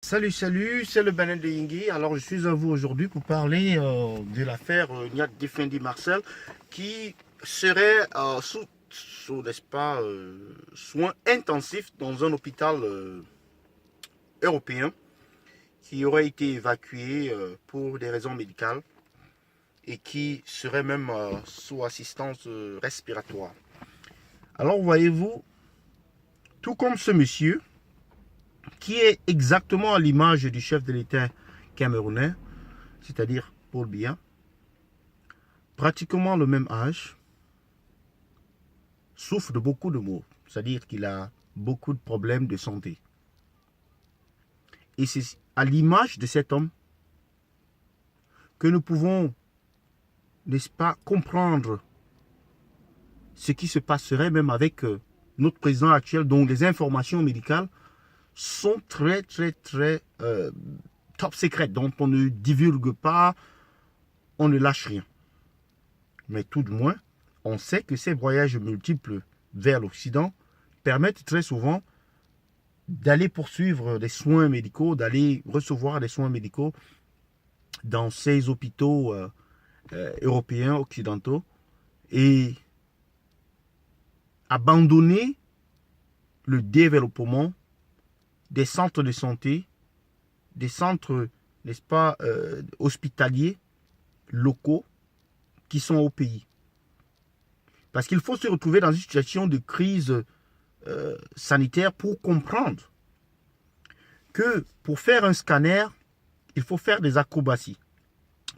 Salut, salut, c'est le Benin de Yingui. Alors, je suis à vous aujourd'hui pour parler de l'affaire Niat Defendi Marcel qui serait sous n'est-ce pas, soins intensifs dans un hôpital européen qui aurait été évacué pour des raisons médicales et qui serait même sous assistance respiratoire. Alors, voyez-vous, tout comme ce monsieur, qui est exactement à l'image du chef de l'État camerounais, c'est-à-dire Paul Biya, pratiquement le même âge, souffre de beaucoup de maux, c'est-à-dire qu'il a beaucoup de problèmes de santé. Et c'est à l'image de cet homme que nous pouvons, n'est-ce pas, comprendre ce qui se passerait même avec notre président actuel, dont les informations médicales sont très top secret, dont on ne divulgue pas, on ne lâche rien. Mais tout de moins, on sait que ces voyages multiples vers l'Occident permettent très souvent d'aller poursuivre des soins médicaux, d'aller recevoir des soins médicaux dans ces hôpitaux européens, occidentaux, et abandonner le développement des centres de santé, des centres, n'est-ce pas, hospitaliers, locaux, qui sont au pays. Parce qu'il faut se retrouver dans une situation de crise sanitaire pour comprendre que pour faire un scanner, il faut faire des acrobaties.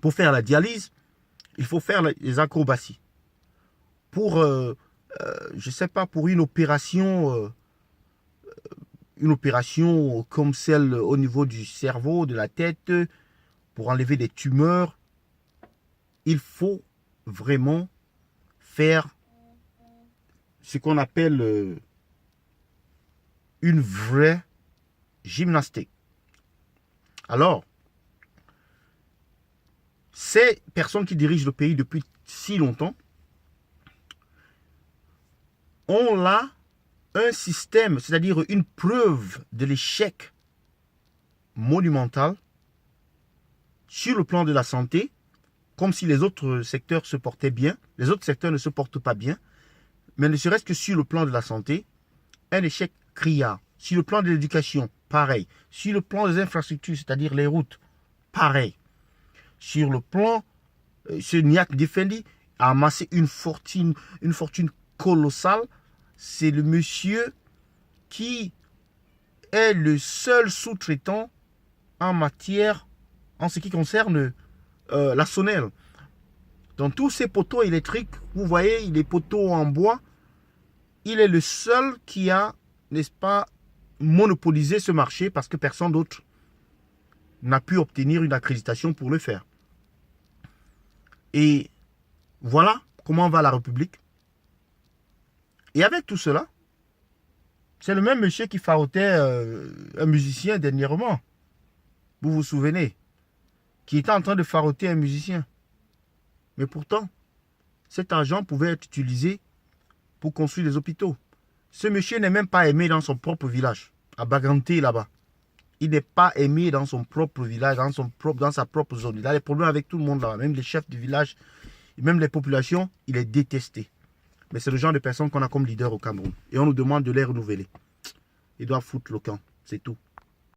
Pour faire la dialyse, il faut faire des acrobaties. Pour, je ne sais pas, pour une opération comme celle au niveau du cerveau, de la tête, pour enlever des tumeurs, il faut vraiment faire ce qu'on appelle une vraie gymnastique. Alors, ces personnes qui dirigent le pays depuis si longtemps ont là un système, c'est-à-dire une preuve de l'échec monumental sur le plan de la santé, comme si les autres secteurs se portaient bien. Les autres secteurs ne se portent pas bien, mais ne serait-ce que sur le plan de la santé, un échec criard. Sur le plan de l'éducation, pareil. Sur le plan des infrastructures, c'est-à-dire les routes, pareil. Sur le plan, ce Niat Defendi a amassé une fortune colossale. C'est le monsieur qui est le seul sous-traitant en ce qui concerne la Sonel. Dans tous ces poteaux électriques, vous voyez, les poteaux en bois, il est le seul qui a, n'est-ce pas, monopolisé ce marché parce que personne d'autre n'a pu obtenir une accréditation pour le faire. Et voilà comment va la République. Et avec tout cela, c'est le même monsieur qui farotait un musicien dernièrement. Vous vous souvenez? Qui était en train de faroter un musicien. Mais pourtant, cet argent pouvait être utilisé pour construire des hôpitaux. Ce monsieur n'est même pas aimé dans son propre village, à Baganté là-bas. Il n'est pas aimé dans son propre village, dans sa propre zone. Il a des problèmes avec tout le monde là, même les chefs du village, et même les populations, il est détesté. Mais c'est le genre de personnes qu'on a comme leader au Cameroun. Et on nous demande de les renouveler. Ils doivent foutre le camp, c'est tout.